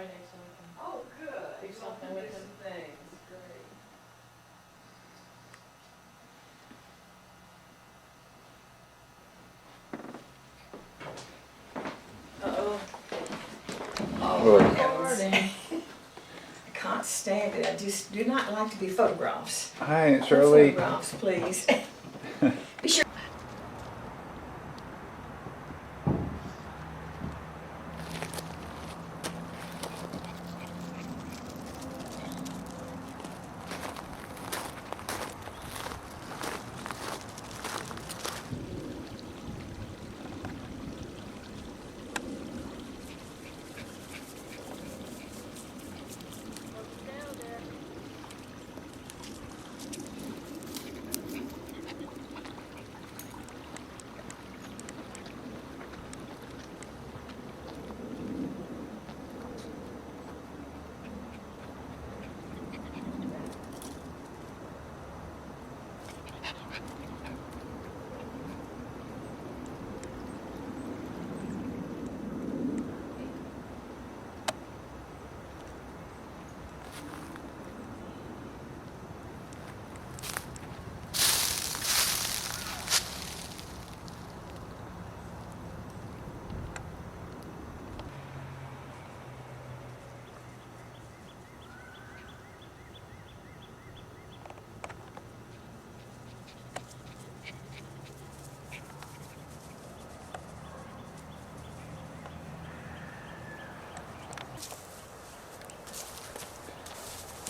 Friday so we can Oh, good. do something with him. Things. Great. Uh-oh. Oh, Recording. I can't stand it. I just do not like to be photographs. Hi, No Shirley. photographs, please. Be sure.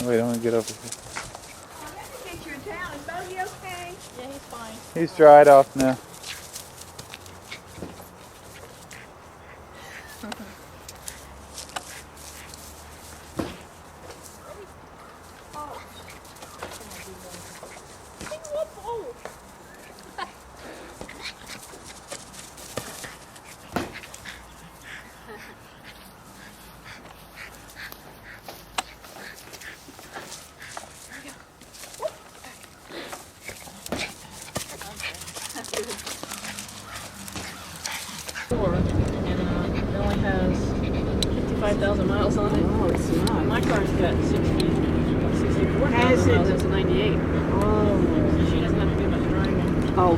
Wait, I want to get over here. Oh, let me get your towel. Is Bodie okay? Yeah, he's fine. He's dried off now. And it only has 55,000 miles on it. Oh, it's not. My car's got 64,000 Has it? miles. It's a 98. Oh. So she doesn't have to do much driving. Oh.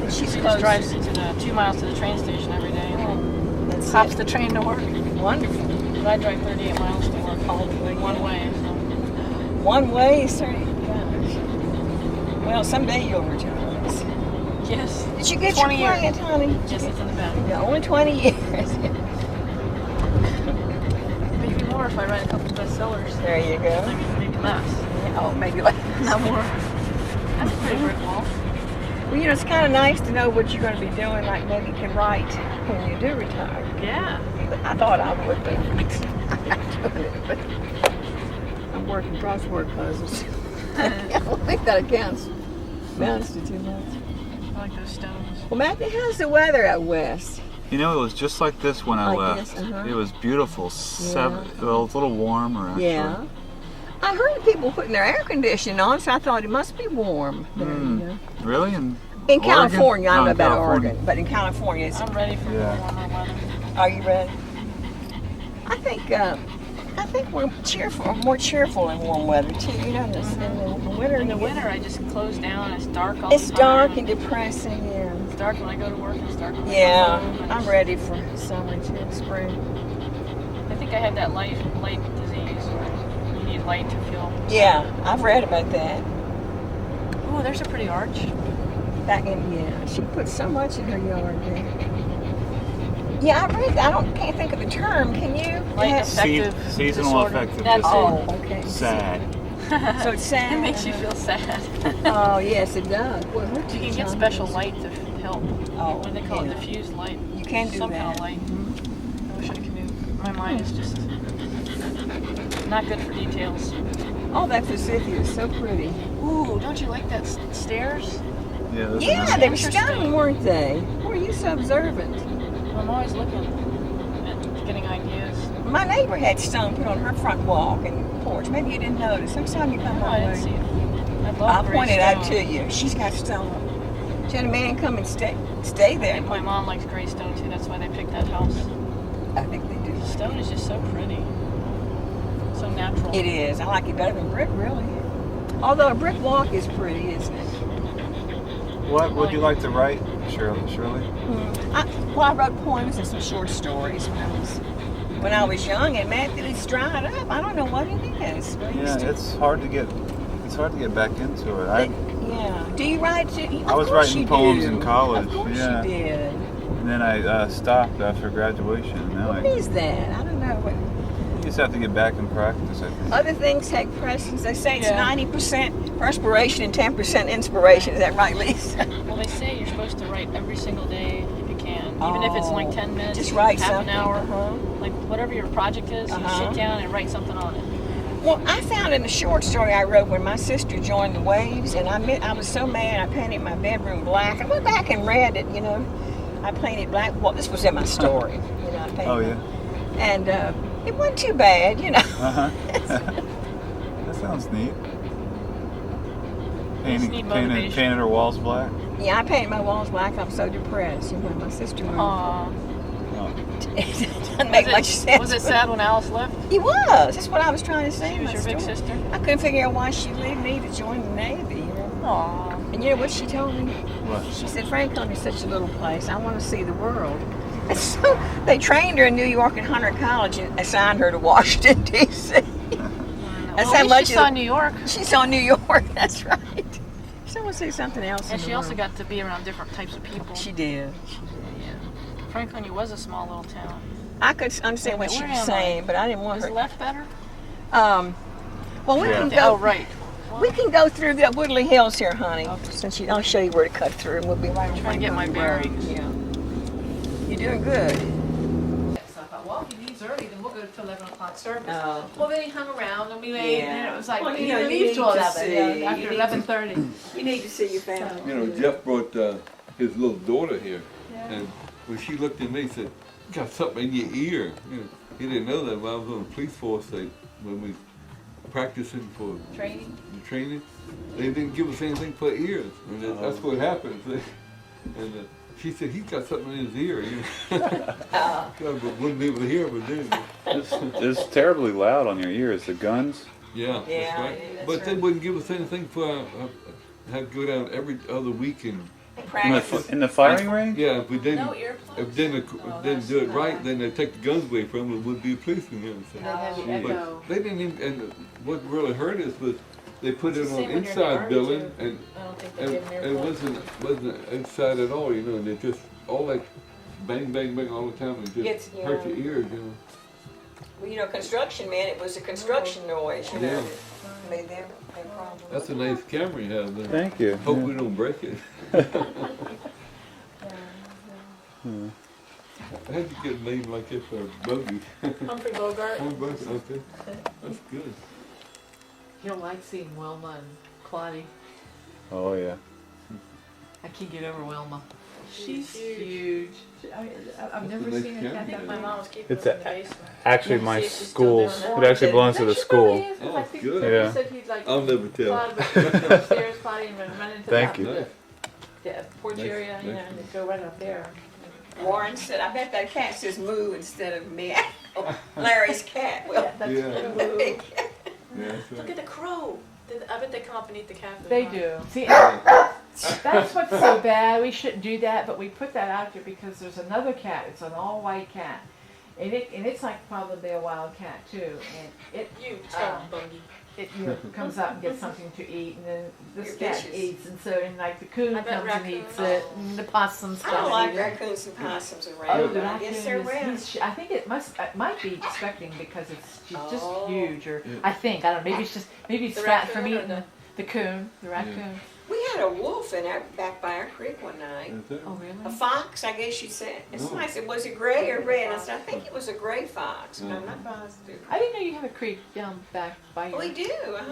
And She she's just close. drives to the 2 miles to the train station every day. And That's hops it. the train to work. Wonderful. But I drive 38 miles to work all the way, one way. So. One way is 30. Well, someday you'll retire. Yes. Did you get 20 your years. client, honey? Yes, it's in the back. Yeah, only 20 years. Maybe more if I write a couple bestsellers. There you go. Maybe less. Oh, maybe like Not more. That's a pretty brick wall. Well, you know, it's kind of nice to know what you're going to be doing. Like maybe you can write when you do retire. Yeah. I thought I would, but I'm not doing it. But I'm working crossword puzzles. I don't think that amounts to too much. I like those stones. Well, Matthew, how's the weather out west? You know, it was just like this when I Like left. this, uh-huh. It was beautiful. Well, it was a little warmer actually. Yeah. I heard people putting their air conditioning on, so I thought it must be warm. There, you know. Really? In Oregon? California, I don't know in about California. Oregon, but in California, it's, I'm ready for Yeah. warmer weather. are you ready? I think we're more cheerful in warm weather too. You know, in the winter. In the winter, I just close down. It's dark all It's the time. dark and depressing. Yeah. It's dark when I go to work. It's dark when I Yeah, come home. I'm ready for summer too, spring. I think I had that light disease where you need light to feel. Yeah, I've read about that. Oh, there's a pretty arch. Back in, yeah, she put so much in her yard there. Yeah, I read. Can't think of the term. Can you? Light Yeah. affective Seasonal disorder. affective That's disorder. Oh, okay. Sad. So it's sad. It makes you feel sad. Oh yes, it does. Well, You can get special light to help. Oh, What do they call yeah. it? Diffused light. You can do Some that. kind of light. I wish I could. My mind is just not good for details. Oh, that Forsythia is so pretty. Ooh, don't you like that stairs? Yeah. Those are Yeah, nice. they were Interesting. stunning, weren't they? Were you so observant? I'm always looking at getting ideas. My neighbor had stone put on her front walk and porch. Maybe you didn't notice. Next time you come No, my I didn't way, see it. I love I'll gray point it out stone. to you. She's got stone. She had a man come and stay there. My mom likes gray stone too. That's why they picked that house. I think they do Stone is just so pretty. So natural. It is. I like it better than brick, really. Although a brick walk is pretty, isn't it? What would you like to write, Shirley? I wrote poems and some short stories when I was young, and man, it's dried up. I don't know what it is. Yeah, it's hard to get back into it. Yeah. Do you write? I was writing poems in college. Of course Yeah. you did. And then I stopped after graduation. Now What is that? I don't know. you just have to get back and practice, I think. Other things take precedence. They say it's Yeah. 90% perspiration and 10% inspiration. Is that right, Lisa? Well, they say you're supposed to write every single day if you can, even if it's like 10 minutes, Just write half something. an hour, Uh-huh. like whatever your project is. You Uh-huh. sit down and write something on it. Well, I found in a short story I wrote when my sister joined the Waves, and I was so mad I painted my bedroom black. I went back and read it, I painted black. Well, this was in my story, I painted. Oh yeah. And it wasn't too bad, Uh-huh. That sounds neat. need motivation. Painted her walls black. Yeah, I painted my walls black. I'm so depressed. When my sister moved. Aw. Oh. It doesn't make much sense. Was it sad when Alice left? It was. That's what I was trying to say. She in was my your big story. sister? I couldn't figure out why she left me to join the Navy. Aw. And you know what she told me? What? She said, Franklin is such a little place. I want to see the world. And so they trained her in New York at Hunter College and assigned her to Washington, D.C. That's Well, how at much least she saw New York. She saw New York. That's right. So we'll see something else. And in she the also world. got to be around different types of people. She did. Franklin, was a small little town. I could understand what Wait, she where was am saying, but I didn't want Was her. left better? Well, we Yeah. can go. Oh, right. We can go through the Woodley Hills here, honey. Okay. Since I'll show you where to cut through, and we'll be right on. Trying to get my bearings. Yeah. You're doing good. So I thought, well, if he leaves early, then we'll go to 11 o'clock service. Oh. Well, then he hung around and we waited, Yeah. and it was like, Well, well, you he know, didn't you leave need till to 11, see. yeah, after You need 11:30. You need to see your family. You know, Jeff brought his little daughter here, and when she looked at me, he said, "You got something in your ear." He didn't know that when I was on the police force. When we practicing for Training. the training, they didn't give us anything for ears, and that's what happened. And she said, "He's got something in his ear." God, but wouldn't be able to hear, but then. It's terribly loud on your ears. The guns. Yeah, Yeah, that's right. that's But they right. wouldn't give us anything for. Had to go down every other weekend. In the firing range. Yeah, if we didn't. No earplugs? If didn't do it right, then they take the guns away from it. Would be a policeman here. So. And then have the echo. But they didn't even. And what really hurt us was they put it It's the on same when you're in the inside Army, building, too. and I don't think they and, give him and earplugs. wasn't inside at all. And they just all like bang bang bang all the time, and just It's, hurt your ears. Well, construction, man, it was a construction noise, Yeah. Made their problem. That's a nice camera you have there. Thank you. Hope we don't break it. How'd you get a name like that for a bogey? Humphrey Bogart. Oh, bogey, okay. That's good. He'll like seeing Wilma and Claudia. Oh yeah. I can't get over Wilma. She's huge. I've never nice seen her camera. cat that My big. mom was keeping It's it in a- the basement. Actually, Yeah, my see if she's still school's. doing It actually belongs to No, the she school. probably is, 'cause Oh, I think good. Yeah. he said he'd like I'll never tell. fly upstairs, potty, and run into Thank the, you. Nice. the porch Nice, area, nice. and then go right up there. Warren said, I bet that cat says moo instead of meow. Larry's cat. Well, That's Yeah. the big cat. Yeah, that's Look right. at the crow. I bet they come up and eat the cat food. They huh? do. See, that's what's so bad. We shouldn't do that, but we put that out there because there's another cat. It's an all-white cat, and it's like probably a wild cat too. And it You stone buggy. comes up and gets something to eat, and then this You're cat vicious. eats, and so and like the coon I bet comes and eats raccoons- it, and the possums I come don't like and eat it. raccoons and possums Oh, around, the but I guess they're raccoon around. I think it might be expecting because she's just Oh. huge, or Yeah. I think, I don't know, maybe it's The fat from raccoon or eating the coon, the raccoon. We had a wolf back by our creek one night. That's it. Oh, A really? fox, I guess you said. And somebody said, was it gray or red? And I said, I think it was a gray fox, but I'm not positive. I didn't know you have a creek down back by your. We do, Yeah.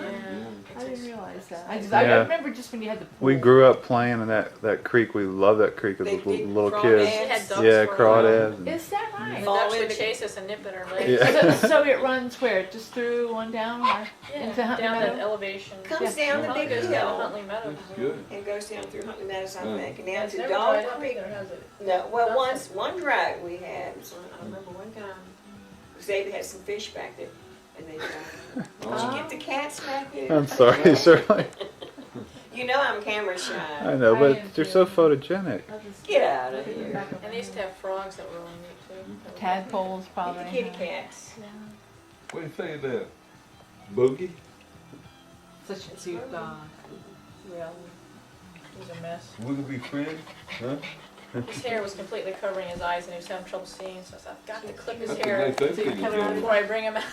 I didn't realize that. I Yeah. remember just when you had the pool. We grew up playing in that creek. We loved that creek as Big, a big little crawdads. kids. She had ducks Yeah, for a while. crawdads. Is that And right? the Fall ducks in would the- chase us and nip at our legs. Yeah. So it runs where? Just through one down, or Yeah, into Huntley down that Meadow? elevation. Comes down the Probably big goes down to hill Huntley Meadows. That's good. and goes down through Huntley Meadows, I Oh. think, and down It's to never Dog dried up Creek. either, has it? No, well, Nothing. one drought we had. So I remember one time. because they had some fish back there, and they died. Did you get the cats back there? I'm sorry, Shirley. You know I'm camera shy. I know, I but am you're too. so photogenic. I'll just Get out of look at the here. back of And they used to have frogs that were really neat too. tadpoles Get probably. the kitty cats. Yeah. What do you say of that? Boogie? Such a cute dog. Really. He was a mess. We could be friends? Huh? His hair was completely covering his eyes and he was having trouble seeing, so I said, I've got to clip his That's a hair nice thing So you for you, cut it out Jenny. before I bring him out.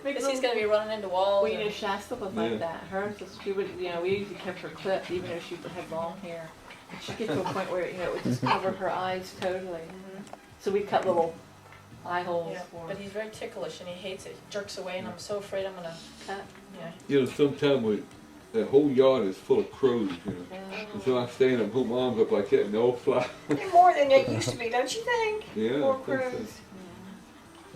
Because he's going to be running into walls. Well, you know, and- Shasta was Yeah. like that. Hers was, she would, you know, we usually kept her clipped even though she had long hair. But she'd get to a point where, you know, it would just cover her eyes totally. So we cut little eye holes Yeah, for but her. he's very ticklish and he hates it. He jerks away and I'm so afraid I'm going to cut. Yeah. You know, sometimes that whole yard is full of crows, you know. Yeah. And so I stand and put my arms up like that and they all fly. They're more than they used to be, don't you think? Yeah, More I think so. crows.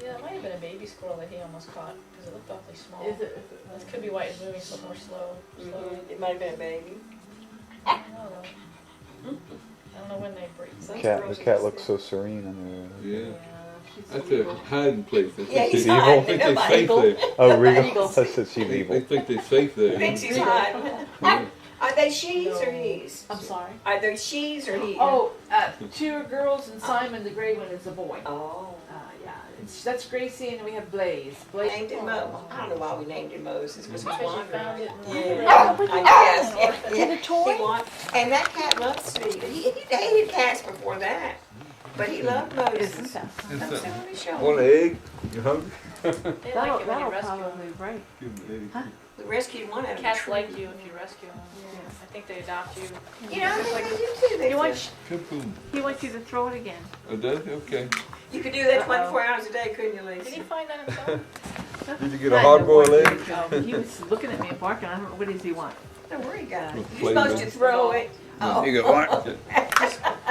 Yeah, it might have been a baby squirrel that he almost caught because it looked awfully small. Is it? This could be why it's moving so more slowly. Mhm. It might have been a baby. I don't know though. I don't know when they breed. Some The girls cat used looks to- so serene in Yeah. Yeah, she's That's evil. a hiding place. I think Yeah, he's they, hiding. I think Nobody- they're safe Eagle. there. there. Oh, Regal. Eagles. I said she's They evil. think they're safe there. Thinks he's Regal. hiding. Yeah. Are they she's or No. he's? I'm sorry. Are they she's or he? Oh, 2 are girls and Simon, the gray one, is a boy. Oh. Yeah, that's Gracie and we have Blaze. Blaze. Named him Mo. I don't know why we named him Moses because he's Because you wandering. found it in the Yeah, I guess. Is Yeah. it a toy? He want, and that cat loved Sweet. He hated cats before that, but he loved Moses. Isn't that? I'm It's sorry, Sean. Want an egg? You hungry? They like it when That'll you rescue them. probably break. Give him an egg. We rescued one out of a Cats tree. like you if you rescue them. I think they adopt you. You know, I think they do too. They He wants, Kaboom. he wants you to throw it again. Oh, does it? Okay. You could do that 24 hours a day, couldn't you, Did he Lisa? find that himself? Did you get a hard-boiled egg? Oh, he was looking at me and barking. I don't know, what does he want? Don't worry, guys. With You're supposed to flavor. throw it. Oh. You got one?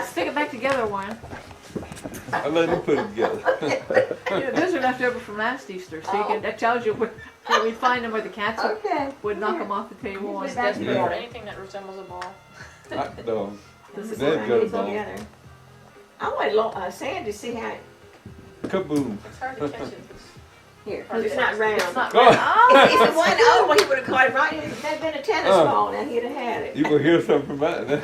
Stick it back together, Warren. I let him put it together. Yeah, those are left over from last Easter, so you can, that tells you where we find them, where the cats Okay. would knock them off the table. Put And it back Desperate Yeah. for anything that resembles a ball. No. This is They've got a Put it ball. together. I wanted Sam to see how Kaboom. It's hard to catch it. here. 'Cause it's not round. It's not Oh. round. Oh, If it wasn't oval, he would have caught it right. If it had been a tennis Oh. ball, now he'd have had it. You will hear something from that.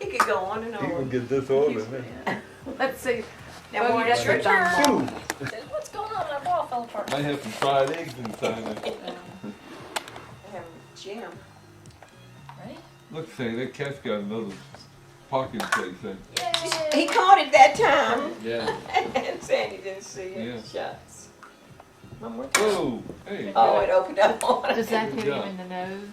He could go on and He will on. get this order. man. let's see. Now, Oh, Warren, you it's got your the dumb turn. ball. Boom. Says, what's going on? My ball fell apart. Might have some fried eggs inside there. Jim. Ready? Look, say that cat's got another parking place there. He caught it that time. Yeah. And Sandy didn't see it. Yeah. Shucks. One more time. Whoa. Hey. Oh, it opened up on Does it. that hit Good him job. in the nose?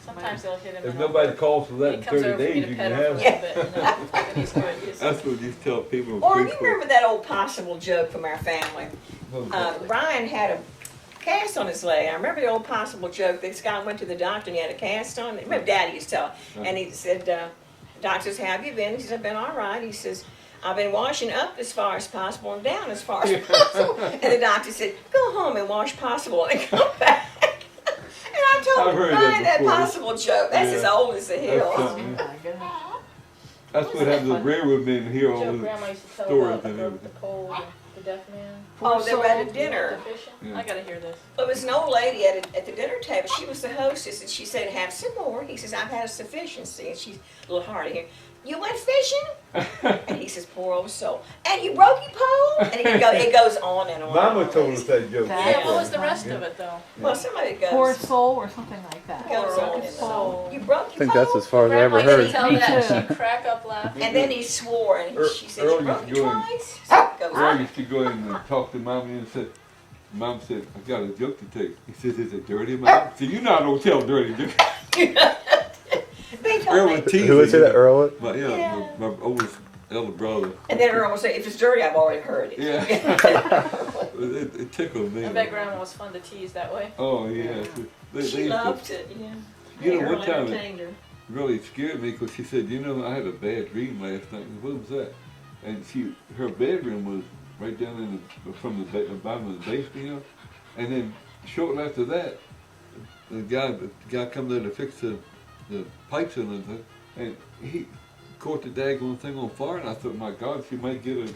Sometimes they'll hit him. If in nobody the- calls for that He in comes 30 over for me days, to you pet can him have for a it. little bit. And he's good. He's- That's what these tell people in Or you preschool. remember that old possible joke from our family? What was that? Ryan had a cast on his leg. I remember the old possible joke. This guy went to the doctor and he had a cast on. Remember Daddy used to tell. And he said, doctor says, how have you been? He says, I've been all right. He says, I've been washing up as far as possible and down as far as possible. And the doctor said, go home and wash possible and come back. And I told I've heard that Ryan that before. possible joke. That's Yeah. as old as the That's hill. something. Oh my goodness. That's what happens with railroad men here all Joe the Grandma used to tell stories about the and broke everything. the pole, the deaf man. Oh, they were at a The dinner. fishing. Yeah. I gotta hear this. There was an old lady at the dinner table. She was the hostess, and she said, have some more. He says, I've had a sufficiency. And she's a little hard here. You went fishing? And he says, poor old soul. And you broke your pole? And it goes on and on. Mama told us that joke. That- Yeah, Yeah. what was the rest of it though? Well, somebody goes, Poor soul or something like that. goes on and on. Soul. You broke I your think pole? that's as far as I ever Grandma used heard. to tell Me that too. and she'd crack up laughing. And then he swore, and she said, Earl you broke used it to go in- twice? So it goes Earl on. used to go in and talk to Mommy and said, Mom said, I got a joke to tell you. He says, is it dirty, Mom? So you know I don't tell dirty jokes. They told Earl me. would tease Who would say that, Earl? My, Yeah. my oldest elder brother. And then Earl will say, if it's dirty, I've already heard it. Yeah. It tickled me. I bet Grandma was fun to tease that way. Oh, yeah. They She used to- loved it, yeah. You know, Earl one time it entertained her. really scared me because she said, you know, I had a bad dream last night. And what was that? And her bedroom was right down in from the bottom of the basement, you know. And then shortly after that, the guy come there to fix the pipes in it, and he caught the daggone thing on fire. And I thought, my God, she might get a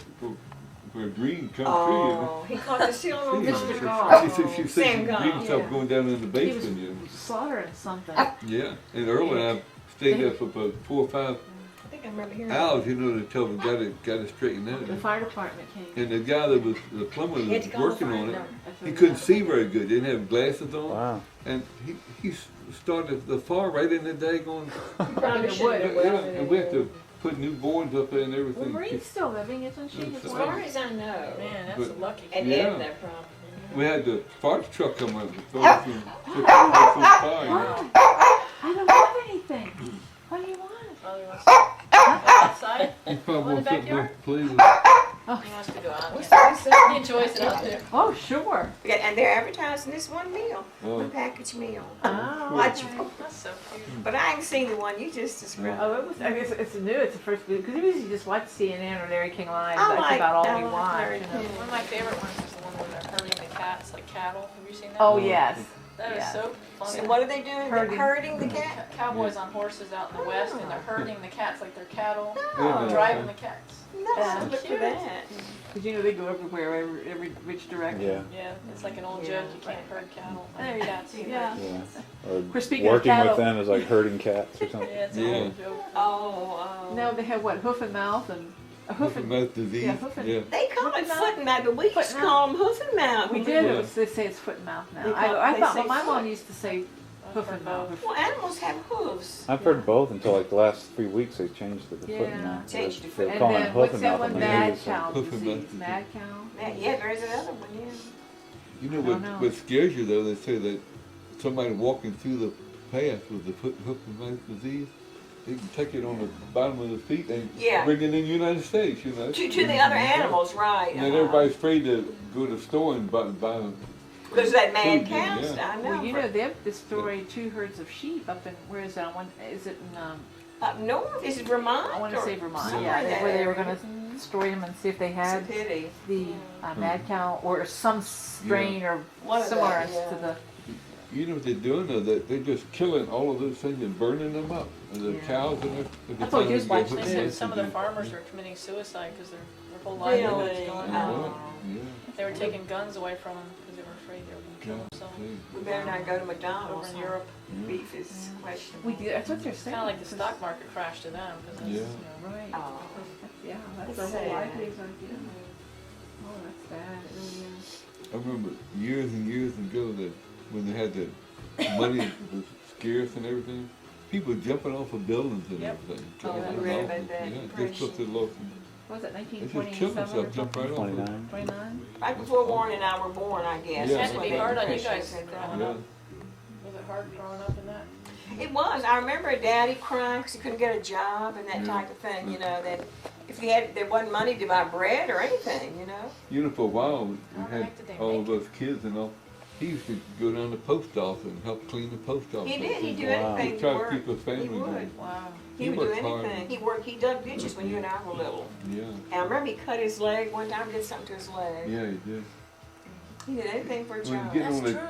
for a dream come Oh, he caught the seal on true. Mr. She Golf. said she said Sam she Golf. dreamed stuff Yeah. going down in the He was basement. slaughtering something. Yeah, and Earl and I stayed there for about 4 or 5 I think I remember hearing hours, you know, until we got it straightened out. The fire department came. And the guy that was the plumber that He had was to call the working fire on it, department. he couldn't see very good. Didn't have glasses on, Wow. and he started the fire right in the daggone. Probably should have Yeah, and we had to put new boards up there and Well, everything. Marie's still living, isn't she? His As Well, far wife? as I know. Man, that's But- a lucky And Yeah. Edna probably. We had the fire truck come up and throw us some fire. You know. I don't have anything. What do you want? Father wants to outside. He probably In the wants something backyard? to play with. He wants to go out. He enjoys it out there. Oh, sure. Yeah, and they're advertising this one meal, Oh. one package meal. Oh, Watch okay. That's so cute. But I ain't seen the one you just described. Oh, it was. I guess it's new. It's the first because we usually just watch CNN or Larry King Live. I That's like- about all I we like watch. Larry You know? King. One of my favorite ones is the one where they're herding the cats like cattle. Have you seen that? Oh yes. That is yeah. so funny. So what are they doing? They're Herding. herding the cat? Cowboys on horses out in the west, and they're herding the cats like they're cattle, Oh, driving the cats. no, Yeah. look for Cute. that. Because you know they go everywhere, every which direction. Yeah. Yeah, it's like an old Yeah. joke. You can't herd cattle. There you Cats. go. Yeah. Yeah. Or We're speaking of working with cattle. them is like herding cats or something. Yeah, it's an Yeah. old joke. Oh, No, they have what hoof and mouth and a hoof and. Mouth disease. Yeah, hoof and- Yeah. They call it Foot and foot and mouth, but we used to call them hoof and mouth. We did. Yeah. It was, they say it's foot and mouth now. They I say thought well, my foot. mom used to say hoof and mouth. Well, animals have hooves. I've heard both until like the last 3 weeks they changed it to foot and Yeah. mouth. Changed to They foot. were And calling it then hoof what's and that mouth. one? on the Mad news, so- cow Hoof and disease. mouth Mad cow. Yeah, there's another one, yeah. You know I don't know. what scares you though? They say that somebody walking through the path with the hoof and mouth disease, they can take it on the bottom of the feet and Yeah. bring it in the United States. You know. To the other animals, right. And then everybody's afraid to go to the store and buy them. Because that mad Food, cows, yeah. I know. Well, you know they destroyed 2 herds of sheep up in where is that one? Is it in? Up north, is it Vermont? I want to or say Vermont. somewhere Yeah, in that where they were area? going to destroy them and see if they It's a had pity. the mad cow or some strain or One of similar that, to yeah. the. You know what they're doing though? They're just killing all of those things and burning them up. And the Yeah. cows and everything. That's what we just watched. They said some of the farmers are committing suicide because their whole livelihood is Really? gone. Oh. Yeah. They were taking guns away from them because they were afraid they were going to kill themselves. We better not go to Over McDonald's. in Europe, Beef is questionable. We do. That's what they're it's saying. kind of like the because- stock market crashed to them because Yeah. Right. Oh. Yeah, that's It's their whole sad. livelihoods like yeah. Oh, that's bad. It really is. I remember years and years ago that when they had the money was scarce and everything, people jumping off of buildings and Yep. everything. Oh, I Jumping read off about of- that. Yeah, just because they lost. What was it, They just killed 1927 or themselves, jumped something? right off. of it. 29. 29? Right before Warren and I were born, I guess. Yeah. It had to be hard on you guys Christians growing and Yeah. up. Was it hard growing up in that? It was. I remember Daddy crying because he couldn't get a job and that Yeah. type of thing. You know that if he had, there wasn't money to buy bread or anything. You know. You know, for a while, we How had did they all make of us kids and all. He used to go down to the post office and help clean the post office. He did. He'd do Wow. anything He to tried to work. keep his family He would. going. Wow. He He would do worked hard. anything. He worked. He dug ditches when you and I were little. Yeah, And I remember he cut his leg one time. Did something to his leg. yeah, he did. He did anything for a When job. you That's on the true.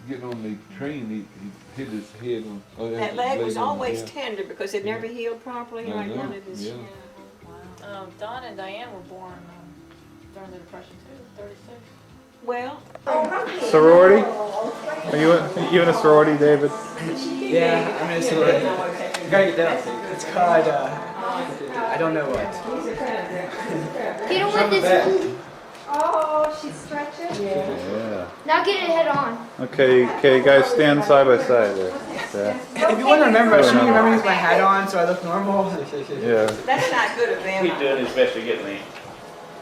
getting on the train, he hit his head on. That leg was on- always yeah. tender because it never healed properly. I Like know, one of his. yeah. Yeah. Don and Diane were born during the Depression too, 36. Well, Sorority? Are you in a sorority, David? Yeah, I'm in a sorority. You gotta get that. It's called, I don't know what. You don't want Bed. this. Oh, she's stretching. Yeah. Now get it head on. Okay, guys, stand side by side there. Yeah. If you want to remember, I shouldn't remember with my hat on so I look normal. Yeah. that's not good of them. He's doing his best to get me.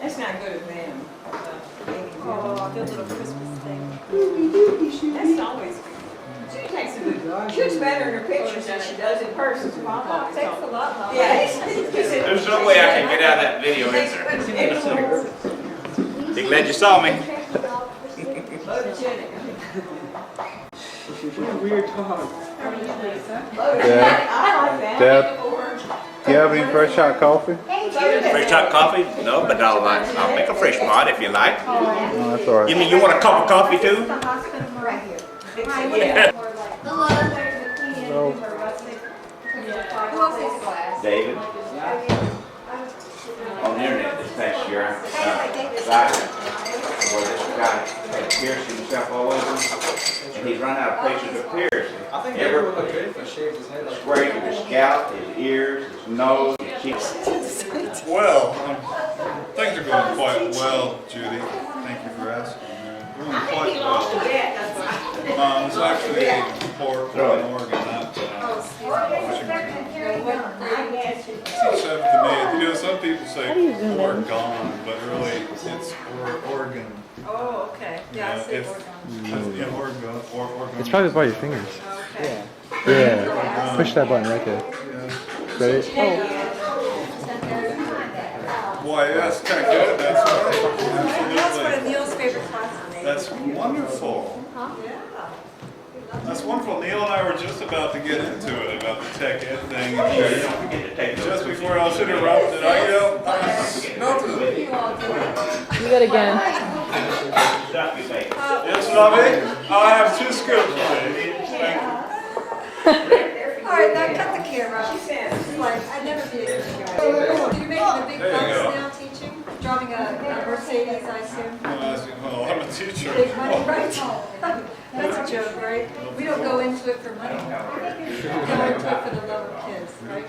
That's not good of them. Oh, the little Christmas thing. That's always good. She takes a good. Shoots better in her pictures than she does in person. Mama takes a lot. Yeah. There's no way I can get out of that video, is there? Be glad you saw me. Weird dog. Dad, do you have any fresh hot coffee? Fresh hot coffee? No, but I'll make a fresh pot if you like. No, that's all You right. mean you want a cup of coffee too? David? On the internet. Thanks, Sharon. Well, this guy had pierced himself all over, and he's run out of places to pierce. I think everyone looked good if I shaved his head. Square to his scalp, his ears, his nose, his cheeks. Well, things are going quite well, Judy. Thank you for asking. Going quite well. It's actually in Portland, Oregon, not Washington. She said to me, you know, some people say Oregon, but really it's Oregon. Oh, okay. Yeah, I see Oregon. Yeah, Oregon. It's probably by your fingers. Yeah. Yeah. Push that button right there. Ready? Why, yes, heck yeah, that's right. That's one of Absolutely. Neil's favorite classes. That's wonderful. That's wonderful. Neil and I were just about to get into it, about the tech ed thing. Don't forget to take Just before I was interrupted, I yelled, nothing. You got again. Stuff you say. Yes, Robbie? I have 2 scoops, please. Thank you. All right, now cut the camera. She's like, I'd never be able to do it. You're making a big There you bucks go. now teaching? Driving a Mercedes, I assume? Well, I'm a teacher. Big money, right? That's a joke, right? We don't go into it for money. We go into it for the love of kids, right?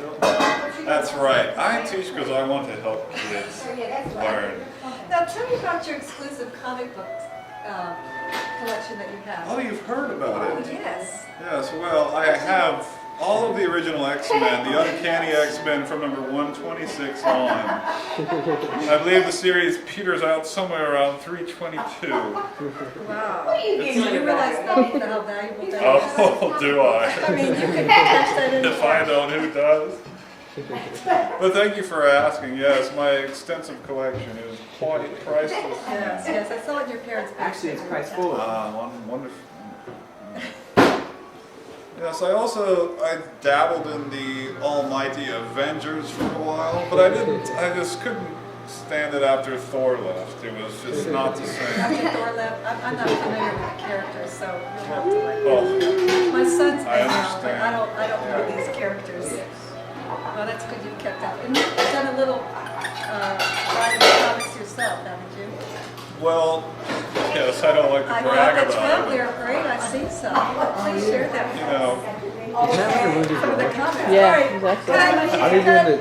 That's right. I teach because I want to help kids learn. Now tell me about your exclusive comic book collection that you have. Oh, you've heard about it? Yes. Yes, well, I have all of the original X-Men, the Uncanny X-Men from number 126 on. I believe the series peters out somewhere around 322. Wow. So you realize how valuable that is? Oh, do I? I mean, you can cash that in. If I don't, who does? But thank you for asking. Yes, my extensive collection is quite priceless. Yes, yes, I saw it in your parents' Actually, it's quite full. Wonderful. Yes, I dabbled in the almighty Avengers for a while, but I just couldn't stand it after Thor left. It was just not the same. After Thor left, I'm not familiar with the characters, so you'll have to like. Oh, My son's I big now, but understand. I don't know these characters. Well, that's good you've kept up. And you've done a little writing comics yourself, haven't you? well, yes, I don't like to I know brag the about it. They're great. I've seen some. Please share them. You know, Some of the comics. Yeah, All right. exactly. Bye. How are you doing the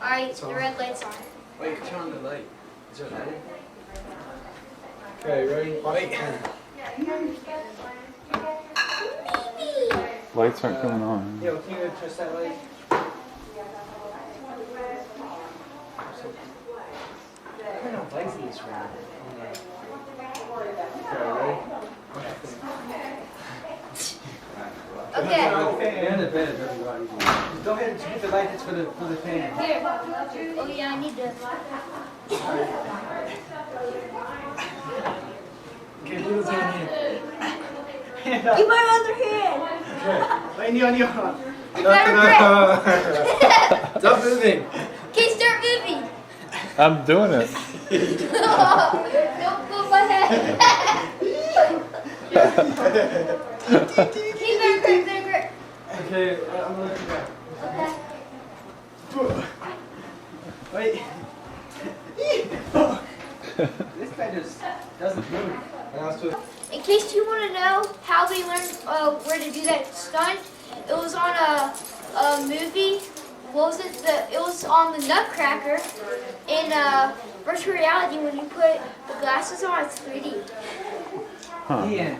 Alright, the red light's on. Wait, turn on the light. Is there a light? Okay, ready? Wait. lights aren't coming on? Yo, can you press that light? I don't like these right Okay. They're in the bed, that's a lot easier. Go ahead and hit the light that's for the fan. Here. Oh yeah, I need to. Okay, do this hand here. Hand up. Give my other hand. Okay. Wait, Neil. You better Stop moving. Okay, start moving. I'm doing it. Don't put my head. Keep better grip. Okay, I'm gonna let you go. Okay. Wait. This guy just doesn't move. And I was doing. In case you want to know how we learned where to do that stunt, it was on a movie. What was it? It was on the Nutcracker. In virtual reality, when you put the glasses on, it's 3D. The end.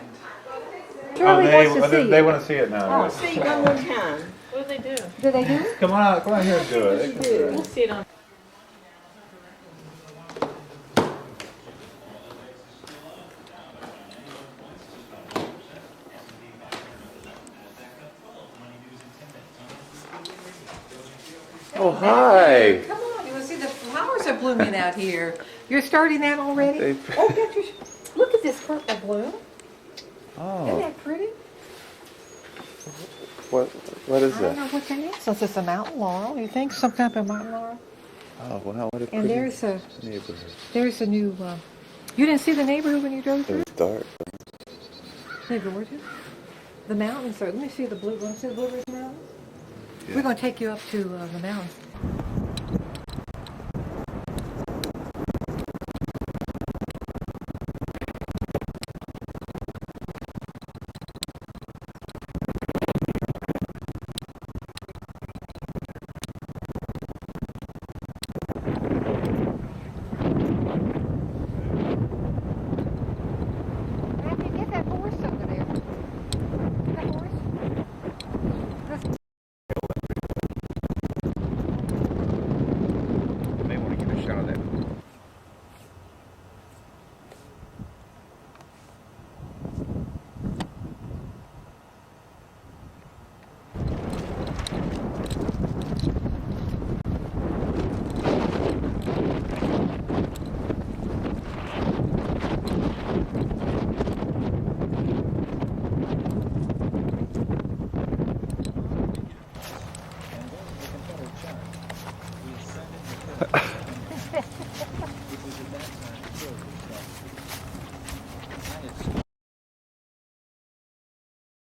They want to see it now. See one more time. What do they do? Do they do it? Come on here and do it. They can do it. We'll see it on. Oh, hi. Come on, you want to see the flowers are blooming out here. You're starting that already? Oh, get your, look at this purple bloom. Isn't Oh, that pretty? what is I don't that? know what that is. Since it's a mountain laurel, you think some type of mountain laurel? Oh, wow, what a pretty And there's neighborhood. a new, you didn't see the neighborhood when you drove through? It's dark. They're gorgeous. The mountains are, let me see the Blue Ridge Mountains. Yeah. We're going to take you up to the mountains.